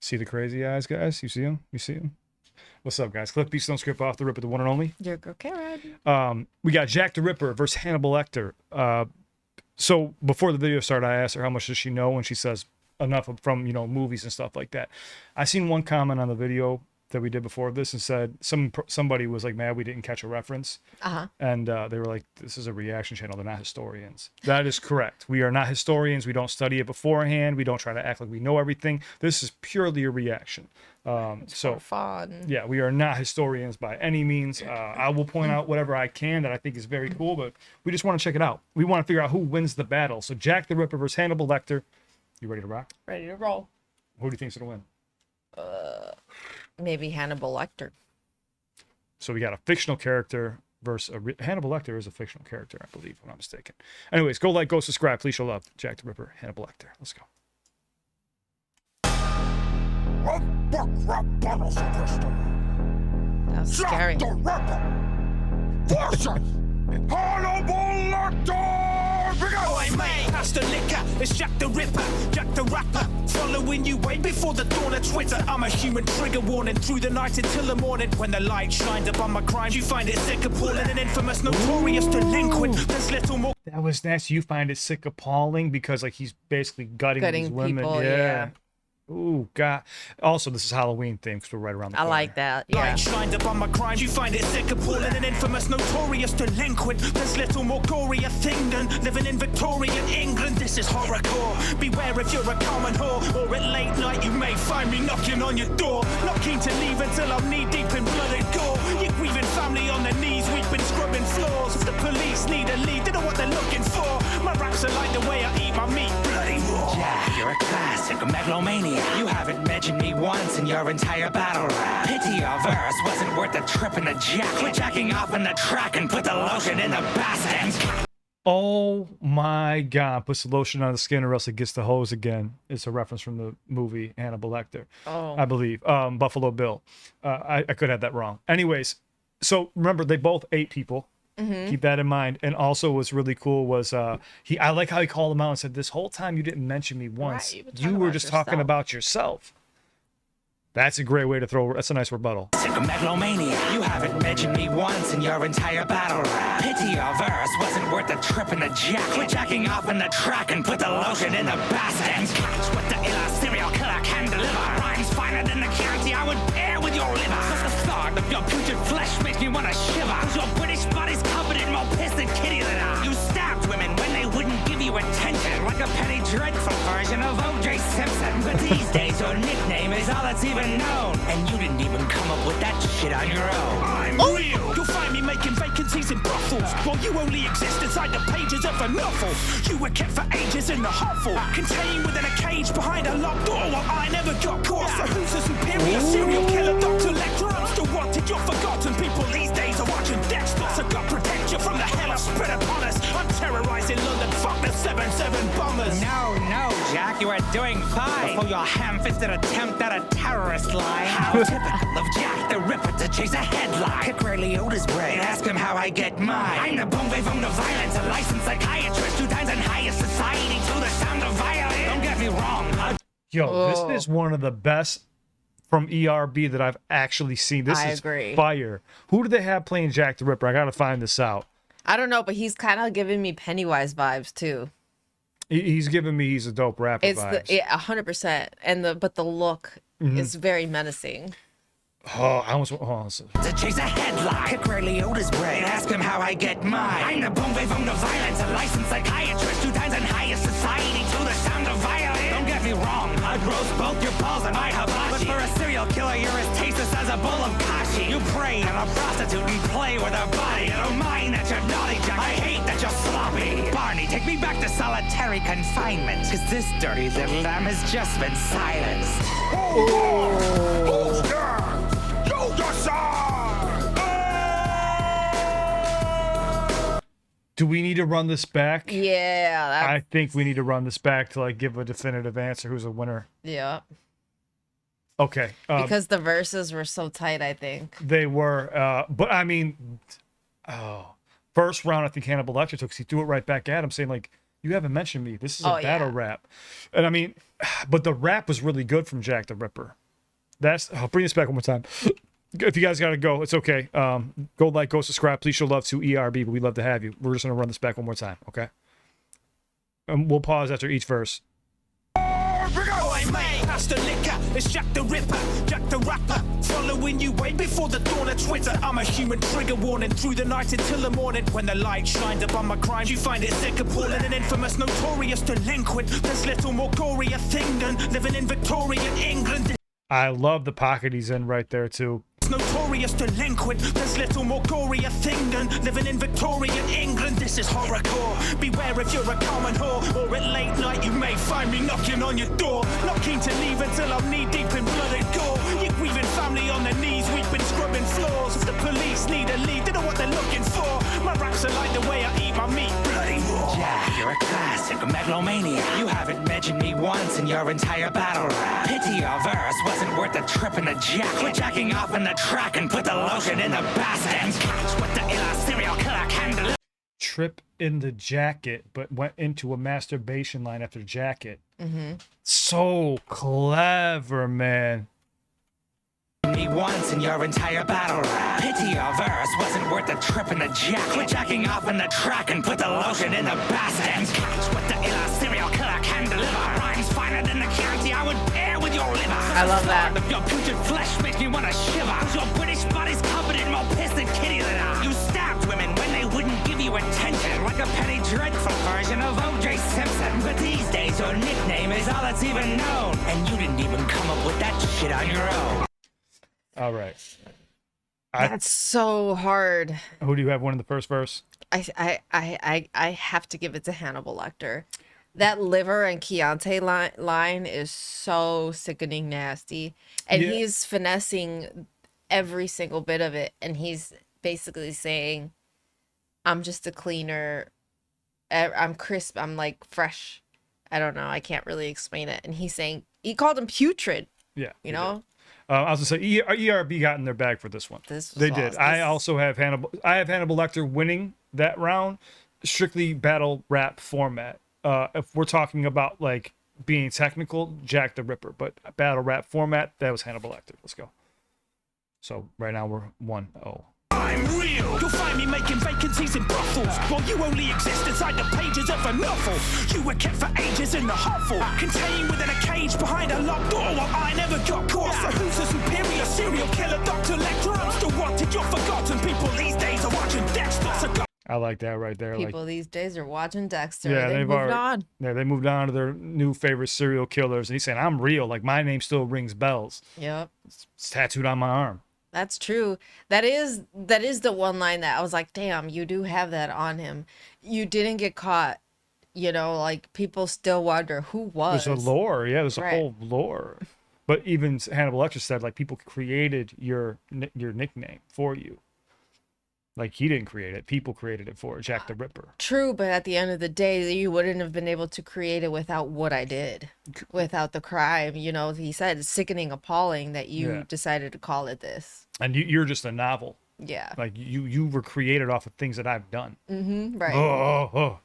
See the crazy eyes, guys? You see him? You see him? What's up, guys? CliffBeats don't script off the Ripper, the one and only. Your girl Karen. We got Jack the Ripper versus Hannibal Lecter. So before the video started, I asked her how much does she know, and she says enough from movies and stuff like that. I seen one comment on the video that we did before this and said somebody was like mad we didn't catch a reference, and they were like, "This is a reaction channel. They're not historians." That is correct. We are not historians. We don't study it beforehand. We don't try to act like we know everything. This is purely a reaction. So fun. Yeah, we are not historians by any means. I will point out whatever I can that I think is very cool, but we just want to check it out. We want to figure out who wins the battle. So Jack the Ripper versus Hannibal Lecter. You ready to rock? Ready to roll. Who do you think's gonna win? Maybe Hannibal Lecter. So we got a fictional character versus Hannibal Lecter is a fictional character, I believe, if I'm not mistaken. Anyways, go like, go subscribe. Please show love. Jack the Ripper, Hannibal Lecter. Let's go. That's scary. Jack the Ripper versus Hannibal Lecter. Oi, mate, that's the liquor. It's Jack the Ripper, Jack the Rapper. Following you way before the dawn of Twitter. I'm a human trigger warning through the night until the morning. When the light shines upon my crimes, you find it sick, appalling, and infamous, notorious delinquent. There's little more. That was nasty. You find it sick, appalling, because like he's basically gutting these women. People, yeah. Ooh, God. Also, this is Halloween theme because we're right around the corner. I like that. Yeah. Light shined upon my crimes, you find it sick, appalling, and infamous, notorious delinquent. There's little more gory a thing than living in Victorian England. This is horrorcore. Beware if you're a common whore, or at late night you may find me knocking on your door. Not keen to leave until I'm knee deep in blood and gore. Your grieving family on their knees, we've been scrubbing floors. If the police need a lead, they know what they're looking for. My raps are like the way I eat my meat, bloody raw. Jack, you're a classic megalomania. You haven't mentioned me once in your entire battle rap. Pity your verse wasn't worth the trip in the jack. Quit jacking off in the track and put the lotion in the bastards. Oh my God. Puts the lotion on the skin or else it gets the hose again. It's a reference from the movie Hannibal Lecter, I believe. Buffalo Bill. I could have that wrong. Anyways, so remember, they both ate people. Keep that in mind. And also what's really cool was I like how he called him out and said, this whole time you didn't mention me once. Right, you were just talking about yourself. That's a great way to throw. That's a nice rebuttal. Megalomania. You haven't mentioned me once in your entire battle rap. Pity your verse wasn't worth the trip in the jack. Quit jacking off in the track and put the lotion in the bastards. Catch what the illa serial killer can deliver. Rhymes finer than the county I would pair with your liver. The thought of your putrid flesh makes me wanna shiver. Cause your British body's covered in more piss than kitty litter. You stabbed women when they wouldn't give you attention, like a Penny Dreadful version of O.J. Simpson. But these days your nickname is all that's even known, and you didn't even come up with that shit on your own. I'm real. You'll find me making vacancies in brothels, while you only exist inside the pages of a novel. You were kept for ages in the hovel, contained within a cage behind a locked door. Well, I never got caught. So who's the superior serial killer? Dr. Lecter, I'm still wanted. You're forgotten. People these days are watching Dexter. So God protect you from the hell I've spread upon us. I'm terrorizing London. Fuck the 7-7 bombers. No, Jack, you are doing fine. Before your ham-fisted attempt at a terrorist line. How typical of Jack the Ripper to chase a headline. Pick Ray Liotta's brain, ask him how I get mine. I'm the bon vivant of violence, a licensed psychiatrist, 2 times in highest society to the sound of violin. Don't get me wrong. Yo, this is one of the best from ERB that I've actually seen. This is fire. Who do they have playing Jack the Ripper? I gotta find this out. I don't know, but he's kind of giving me Pennywise vibes too. He's giving me he's a dope rapper vibes. 100%. And but the look is very menacing. Oh, I almost to chase a headline. Pick Ray Liotta's brain, ask him how I get mine. I'm the bon vivant of violence, a licensed psychiatrist, 2 times in highest society to the sound of violin. Don't get me wrong, I'd roast both your balls and my hibachi. But for a serial killer, you're as tasteless as a bowl of kashi. You prey on a prostitute and play with her body. I don't mind that you're naughty, Jack. I hate that you're sloppy. Barney, take me back to solitary confinement, cause this dirty little lamb has just been silenced. Who's there? You decide! Do we need to run this back? Yeah. I think we need to run this back to like give a definitive answer who's a winner. Yeah. Okay. Because the verses were so tight, I think. They were. But I mean, first round, I think Hannibal Lecter took, 'cause he threw it right back at him saying, like, you haven't mentioned me. This is a battle rap. And I mean, but the rap was really good from Jack the Ripper. I'll bring this back one more time. If you guys got to go, it's okay. Go like, go subscribe. Please show love to ERB, but we'd love to have you. We're just going to run this back one more time, okay? We'll pause after each verse. Oi, mate, that's the liquor. It's Jack the Ripper, Jack the Rapper. Following you way before the dawn of Twitter. I'm a human trigger warning through the night until the morning. When the light shines upon my crimes, you find it sick, appalling, and infamous, notorious delinquent. There's little more gory a thing than living in Victorian England. I love the pocket he's in right there, too. Notorious delinquent. There's little more gory a thing than living in Victorian England. This is horrorcore. Beware if you're a common whore, or at late night you may find me knocking on your door. Not keen to leave until I'm knee deep in blood and gore. You're grieving family on their knees, we've been scrubbing floors. If the police need a lead, they know what they're looking for. My raps are like the way I eat my meat, bloody raw. Jack, you're a classic megalomaniac. You haven't mentioned me once in your entire battle rap. Pity your verse wasn't worth the trip in the jacket. Quit jacking off in the track and put the lotion in the basket. And catch what the illa serial killer can deliver. Trip in the jacket, but went into a masturbation line after jacket. So clever, man. Me once in your entire battle rap. Pity your verse wasn't worth the trip in the jacket. Quit jacking off in the track and put the lotion in the basket. And catch what the illa serial killer can deliver. Rhymes finer than the county I would pair with your liver. I love that. Of your putrid flesh makes me wanna shiver. Cause your British body's covered in more piss than kitty litter. You stabbed women when they wouldn't give you attention, like a Penny Dreadful version of O.J. Simpson. But these days your nickname is all that's even known, and you didn't even come up with that shit on your own. All right. That's so hard. Who do you have winning the first verse? I have to give it to Hannibal Lecter. That liver and Chianti line is so sickening nasty. And Yeah. he's finessing every single bit of it. And he's basically saying, I'm just a cleaner. I'm crisp. I'm like fresh. I don't know. I can't really explain it. And he's saying, he called him putrid, Yeah. you know? I was gonna say ERB got in their bag for this one. This was They did. awesome. I also have Hannibal. I have Hannibal Lecter winning that round, strictly battle rap format. If we're talking about like being technical, Jack the Ripper, but battle rap format, that was Hannibal Lecter. Let's go. So right now we're 1-0. I'm real. You'll find me making vacancies in brothels, while you only exist inside the pages of a novel. You were kept for ages in the hovel, contained within a cage behind a locked door. While I never got caught. So who's the superior serial killer, Dr. Lecter? I'm still wanted. You're forgotten. People these days are watching Dexter. So go. I like that right there. People these days are watching Dexter. Yeah, They've moved on. Yeah, they moved on to their new favorite serial killers, and he's saying, "I'm real. Like my name still rings bells. Yep. It's tattooed on my arm." That's true. That is the one line that I was like, damn, you do have that on him. You didn't get caught. You know, like people still wonder who was. There's a lore. Yeah, there's a Right. whole lore. But even Hannibal Lecter said, like, people created your nickname for you. Like, he didn't create it. People created it for Jack the Ripper. True, but at the end of the day, you wouldn't have been able to create it without what I did, without the crime. You know, he said it's sickening, appalling that you Yeah. decided to call it this. And you're just a novel. Yeah. Like, you were created off of things that I've done. Right. Oh.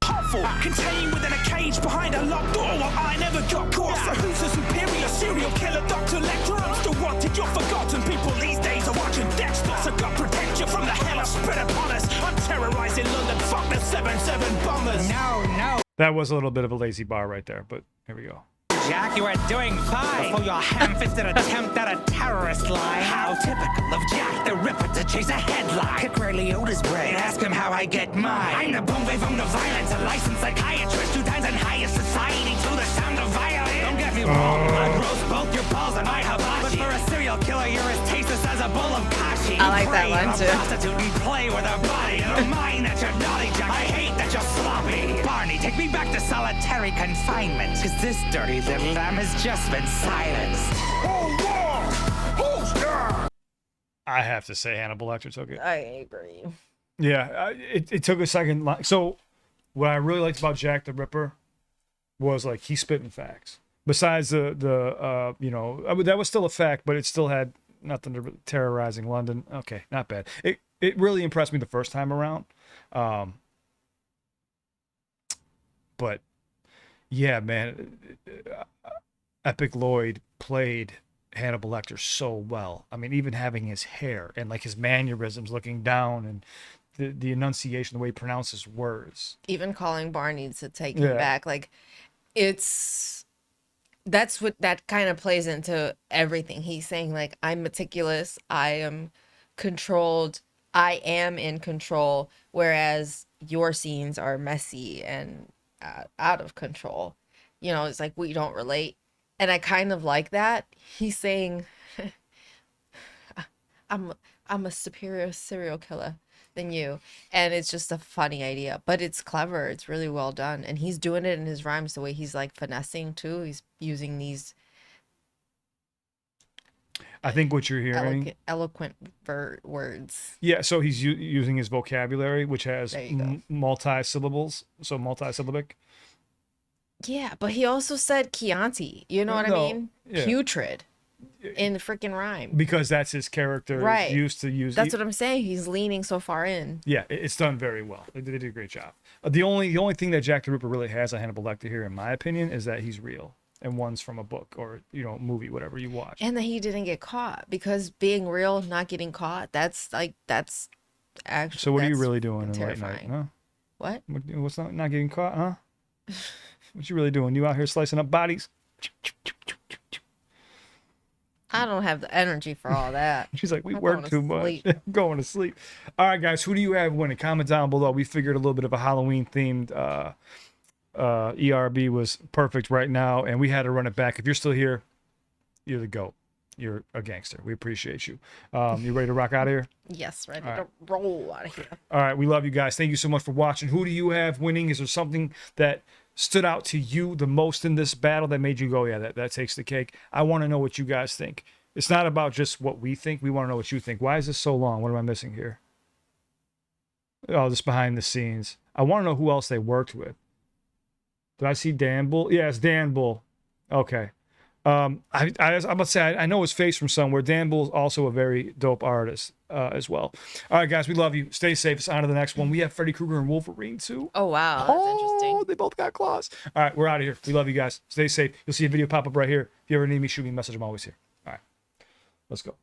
Hovel, contained within a cage behind a locked door. While I never got caught. So who's the superior serial killer, Dr. Lecter? I'm still wanted. You're forgotten. People these days are watching Dexter. So God protect you from the hell I spread upon us. I'm terrorizing London. Fuck the 7-7 bombers. No, That was a little bit of a lazy bar right there, but here we go. Jack, you are doing fine before your ham-fisted attempt at a terrorist line. How typical of Jack the Ripper to chase a headline. Pick Ray Liotta's brain, ask him how I get mine. I'm the boom boom of violence, a licensed psychiatrist, 2 times in highest society to the sound of violin. Don't get me wrong, I'd roast both your balls and my hibachi. But for a serial killer, you're as tasteless as a bowl of kashi. I like that Prey one, on a too. prostitute and play with her body. Don't mind that you're naughty, Jack. I hate that you're sloppy. Barney, take me back to solitary confinement. Cause this dirty little lamb has just been silenced. Hold on! Who's there? I have to say Hannibal Lecter took it. I agree. Yeah, it took a second. So what I really liked about Jack the Ripper was, like, he spitting facts. Besides the you know, I mean, that was still a fact, but it still had nothing to terrorizing London. Okay, not bad. It really impressed me the first time around. But Yeah, man. Epic Lloyd played Hannibal Lecter so well. I mean, even having his hair and like his mannerisms, looking down, and the enunciation, the way he pronounces words. Even calling Barney to take him Yeah. back, like that's what that kind of plays into everything. He's saying like, I'm meticulous, I am controlled, I am in control, whereas your scenes are messy and out of control. You know, it's like we don't relate. And I kind of like that. He's saying, I'm a superior serial killer than you. And it's just a funny idea, but it's clever. It's really well done. And he's doing it in his rhymes the way he's like finessing too. He's using these I think what you're hearing. eloquent words. Yeah, so he's using his vocabulary, which has There you go. multi-syllables, so multi-syllabic. Yeah, but he also said Chianti. You know what I No, mean? yeah. Putrid in the freaking rhyme. Because that's his character Right. used to use. That's what I'm saying. He's leaning so far in. Yeah, it's done very well. They did a great job. The only thing that Jack the Ripper really has on Hannibal Lecter here, in my opinion, is that he's real and one's from a book or movie, whatever you watch. And that he didn't get caught, because being real, not getting caught, that's actually. So what are you that's really doing in late terrifying. night? Huh? What? What's not getting caught? Huh? What you really doing? You out here slicing up bodies? I don't have the energy for all that. She's like, we I'm work going to too much. sleep. I'm going to sleep. All right, guys, who do you have winning? Comment down below. We figured a little bit of a Halloween themed ERB was perfect right now, and we had to run it back. If you're still here, you're the GOAT. You're a gangster. We appreciate you. You ready to rock out of here? Yes, ready to roll out of here. All right, we love you guys. Thank you so much for watching. Who do you have winning? Is there something that stood out to you the most in this battle that made you go, yeah, that takes the cake? I want to know what you guys think. It's not about just what we think. We want to know what you think. Why is this so long? What am I missing here? Oh, this behind the scenes. I want to know who else they worked with. Did I see Dan Bull? Yeah, it's Dan Bull. Okay. I'm about to say, I know his face from somewhere. Dan Bull is also a very dope artist as well. All right, guys, we love you. Stay safe. It's on to the next one. We have Freddy Krueger and Wolverine too. Oh, wow. That's interesting. They both got claws. All right, we're out of here. We love you guys. Stay safe. You'll see a video pop up right here. If you ever need me, shoot me a message. I'm always here. All right, let's go.